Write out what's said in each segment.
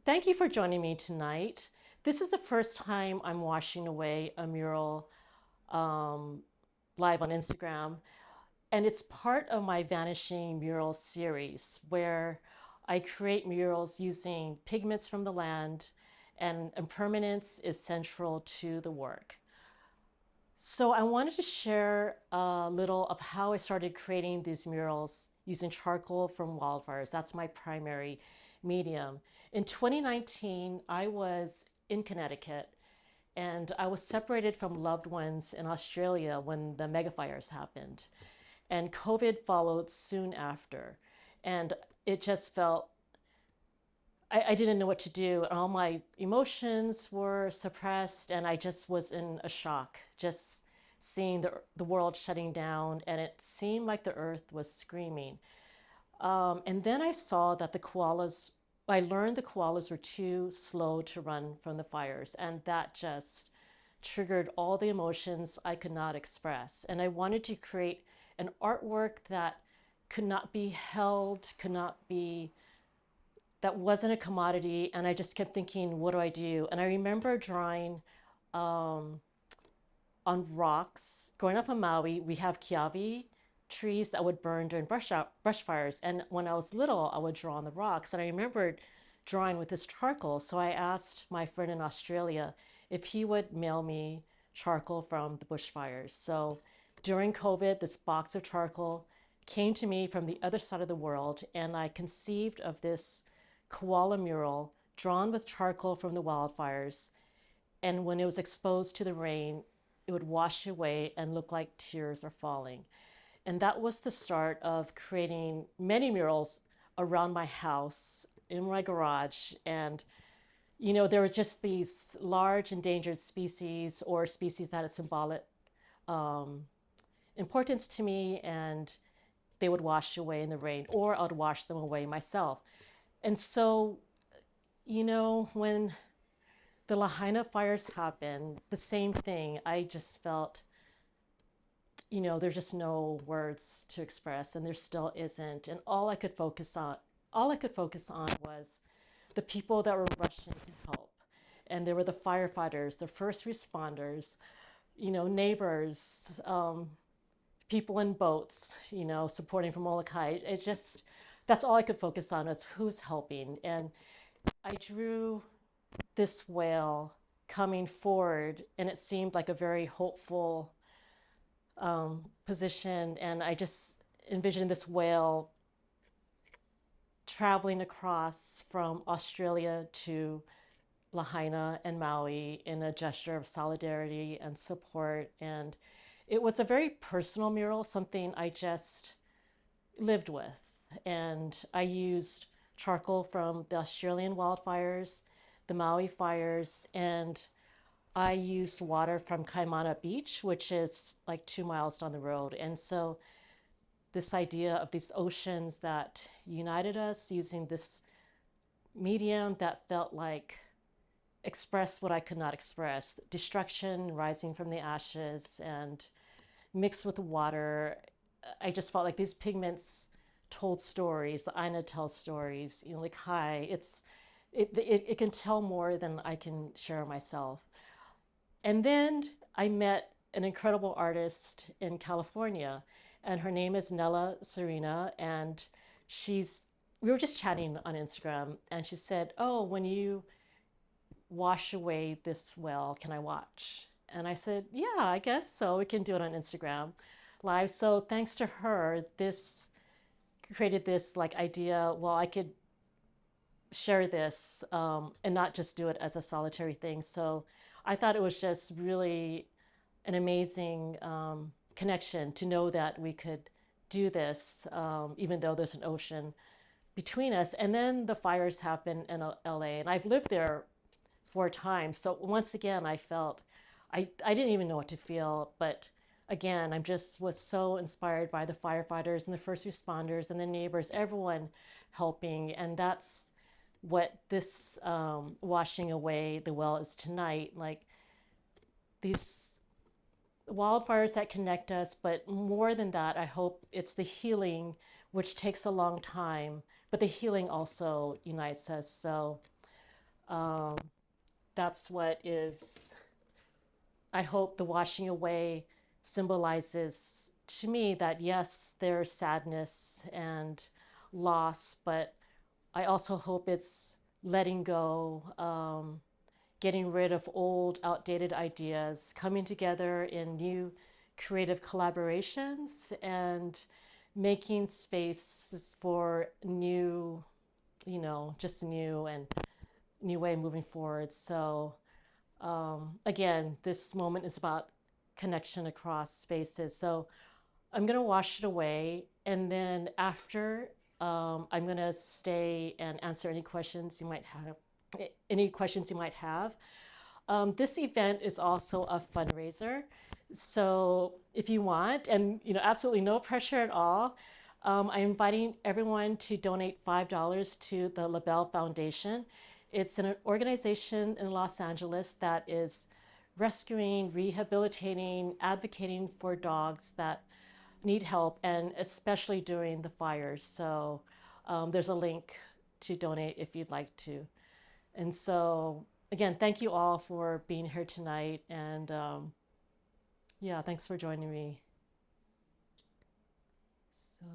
Thank you for joining me tonight. This is the first time I'm washing away a mural um, live on Instagram, and it's part of my Vanishing Mural series where I create murals using pigments from the land, and impermanence is central to the work. So I wanted to share a little of how I started creating these murals using charcoal from wildfires. That's my primary medium. In 2019, I was in Connecticut and I was separated from loved ones in Australia when the megafires happened. And COVID followed soon after. And it just felt I didn't know what to do. All my emotions were suppressed, and I just was in a shock, just seeing the world shutting down, and it seemed like the earth was screaming. And then I saw that I learned the koalas were too slow to run from the fires, and that just triggered all the emotions I could not express. And I wanted to create an artwork that could not be held, could not be that wasn't a commodity. And I just kept thinking, what do I do? And I remember drawing um, on rocks. Growing up in Maui, we have kiawe trees that would burn during brush fires. And when I was little, I would draw on the rocks. And I remembered drawing with this charcoal. So I asked my friend in Australia if he would mail me charcoal from the bushfires. So during COVID, this box of charcoal came to me from the other side of the world, and I conceived of this koala mural drawn with charcoal from the wildfires. And when it was exposed to the rain, it would wash away and look like tears are falling. And that was the start of creating many murals around my house, in my garage. And, there were just these large endangered species or species that had symbolic um, importance to me, and they would wash away in the rain, or I'd wash them away myself. And so, when the Lahaina fires happened, the same thing. I just felt, there's just no words to express, and there still isn't. And all I could focus on was the people that were rushing to help. And there were the firefighters, the first responders, neighbors, people in boats, supporting from Molokai. That's all I could focus on. It's who's helping. And I drew this whale coming forward, and it seemed like a very hopeful position. And I just envisioned this whale traveling across from Australia to Lahaina and Maui in a gesture of solidarity and support. And it was a very personal mural, something I just lived with. And I used charcoal from the Australian wildfires, the Maui fires, and I used water from Kaimana Beach, which is like 2 miles down the road. And so this idea of these oceans that united us using this medium that felt like express what I could not express, destruction rising from the ashes and mixed with the water. I just felt like these pigments told stories. The Aina tells stories. Like hi, it can tell more than I can share myself. And then I met an incredible artist in California, and her name is Nella Serena, and she's we were just chatting on Instagram, and she said, "Oh, when you wash away this well, can I watch?" And I said, "Yeah, I guess so. We can do it on Instagram live." So thanks to her, this created this like idea. Well, I could share this and not just do it as a solitary thing. So I thought it was just really an amazing connection to know that we could do this, even though there's an ocean between us. And then the fires happened in LA, and I've lived there 4 times. So once again, I felt I didn't even know what to feel, but again, I just was so inspired by the firefighters and the first responders and the neighbors, everyone helping. And that's what this washing away the well is tonight. Like these wildfires that connect us, but more than that, I hope it's the healing, which takes a long time, but the healing also unites us. So Um, that's what is, I hope the washing away symbolizes to me that yes, there's sadness and loss, but I also hope it's letting go, getting rid of old, outdated ideas, coming together in new creative collaborations, and making space for new, just new and new way of moving forward. So, again, this moment is about connection across spaces. So, I'm going to wash it away. And then after, I'm going to stay and answer any questions you might have. This event is also a fundraiser. So if you want, and absolutely no pressure at all, I'm inviting everyone to donate $5 to the LaBelle Foundation. It's an organization in Los Angeles that is rescuing, rehabilitating, advocating for dogs that need help, and especially during the fires. So there's a link to donate if you'd like to. And so, again, thank you all for being here tonight. And yeah, thanks for joining me. So.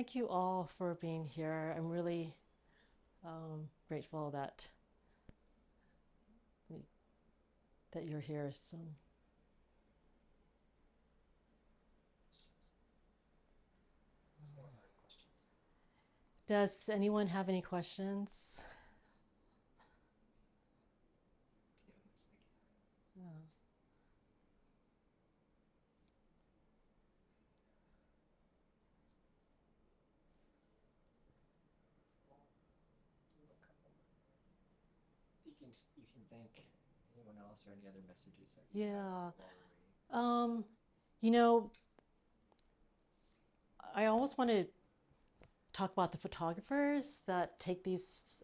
Thank you all for being here. I'm really grateful that you're here. So, does anyone have any questions? Yeah. You can thank anyone else or any other messages that you have Yeah. while we're waiting. Um, you know, I always want to talk about the photographers that take these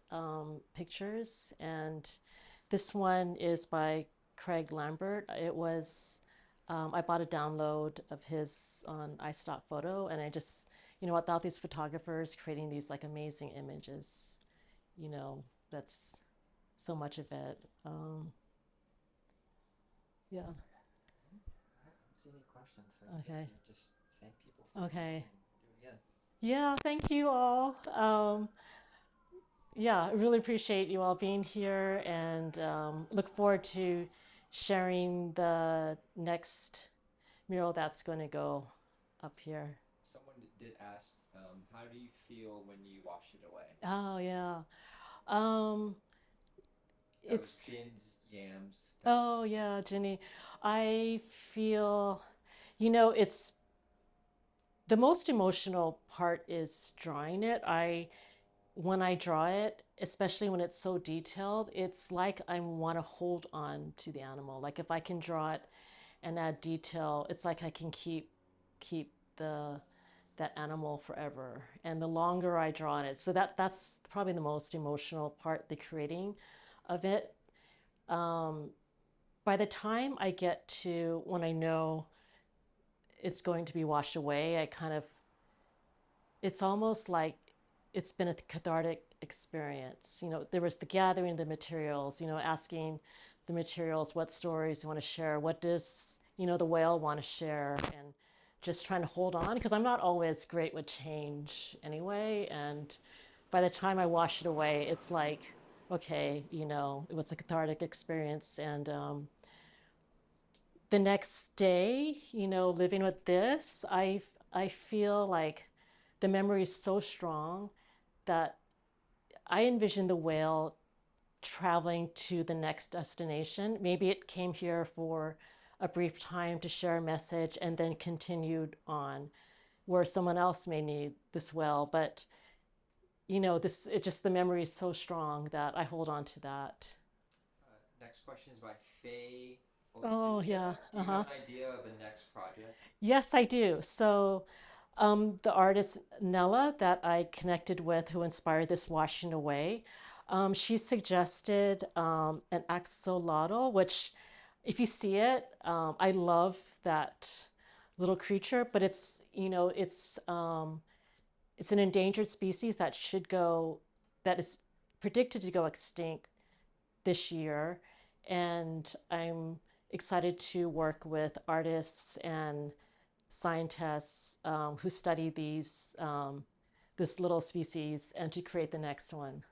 pictures, and this one is by Craig Lambert. It was I bought a download of his on iStock Photo, and I just without these photographers creating these like amazing images, you know, that's so much of it. Yeah. I don't see any questions, so I think Okay. we just thank people for Okay. coming and do it again. Yeah. Thank you all. Yeah, I really appreciate you all being here and look forward to sharing the next mural that's going to go up here. Someone did ask, how do you feel when you wash it away? Oh, yeah. Um, That was it's, Jin's Yams. oh, yeah, Jenny. I feel, it's the most emotional part is drawing it. When I draw it, especially when it's so detailed, it's like I want to hold on to the animal. Like if I can draw it and add detail, it's like I can keep the that animal forever. And the longer I draw on it, so that's probably the most emotional part, the creating of it. Um, by the time I get to when I know it's going to be washed away, I kind of it's almost like it's been a cathartic experience. There was the gathering of the materials, asking the materials what stories you want to share, what does, the whale want to share, and just trying to hold on because I'm not always great with change anyway. And by the time I wash it away, it's like, okay, it was a cathartic experience. And the next day, living with this, I feel like the memory is so strong that I envision the whale traveling to the next destination. Maybe it came here for a brief time to share a message and then continued on where someone else may need this whale. But this it just the memory is so strong that I hold on to that. Next question is by Faye Oh yeah. Ozuka. Do you have Uh-huh. an idea of a next project? Yes, I do. So the artist Nella that I connected with, who inspired this washing away, she suggested an axolotl, which, if you see it, I love that little creature, but it's an endangered species that is predicted to go extinct this year, and I'm excited to work with artists and scientists who study this little species and to create the next one.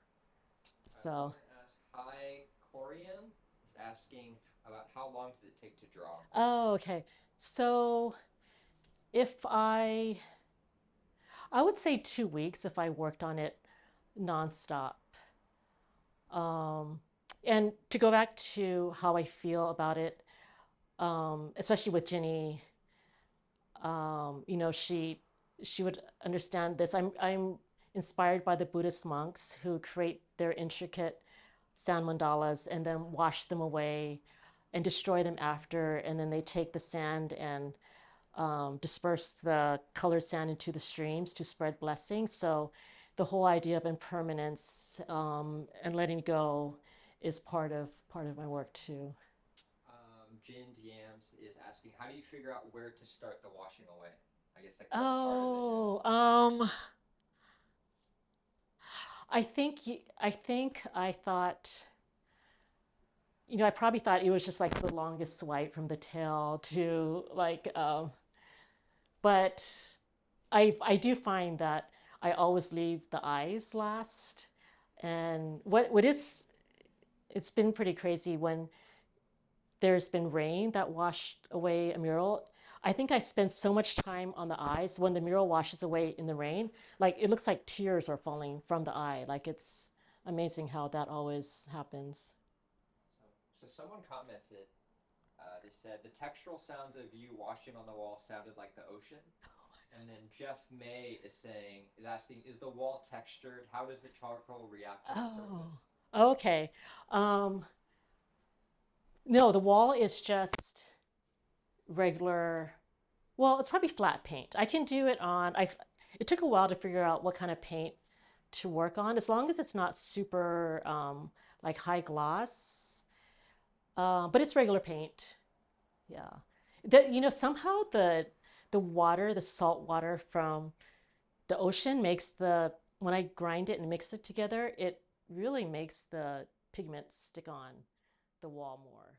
So, Someone asked, hi, Corium is asking about how long does it take to draw? oh, okay. So if I would say 2 weeks if I worked on it nonstop. Um, and to go back to how I feel about it, especially with Ginny, she would understand this. I'm inspired by the Buddhist monks who create their intricate sand mandalas and then wash them away and destroy them after, and then they take the sand and disperse the colored sand into the streams to spread blessings. So the whole idea of impermanence and letting go is part of my work too. Jin's Yams is asking, how do you figure out where to start the washing away? I guess like what part of it? Oh, I think I thought, I probably thought it was just like the longest swipe from the tail to like, but I do find that I always leave the eyes last. And what is it's been pretty crazy when there's been rain that washed away a mural. I think I spend so much time on the eyes when the mural washes away in the rain. Like it looks like tears are falling from the eye. Like it's amazing how that always happens. So someone commented, they said the textural sounds of you washing on the wall sounded like the ocean. And then Jeff May is asking, is the wall textured? How does the charcoal react to the Oh, surface? okay. Um, no, the wall is just regular. Well, it's probably flat paint. I can do it on. I. It took a while to figure out what kind of paint to work on. As long as it's not super like high gloss, but it's regular paint. Yeah. Somehow the water, the salt water from the ocean makes the when I grind it and mix it together, it really makes the pigment stick on the wall more.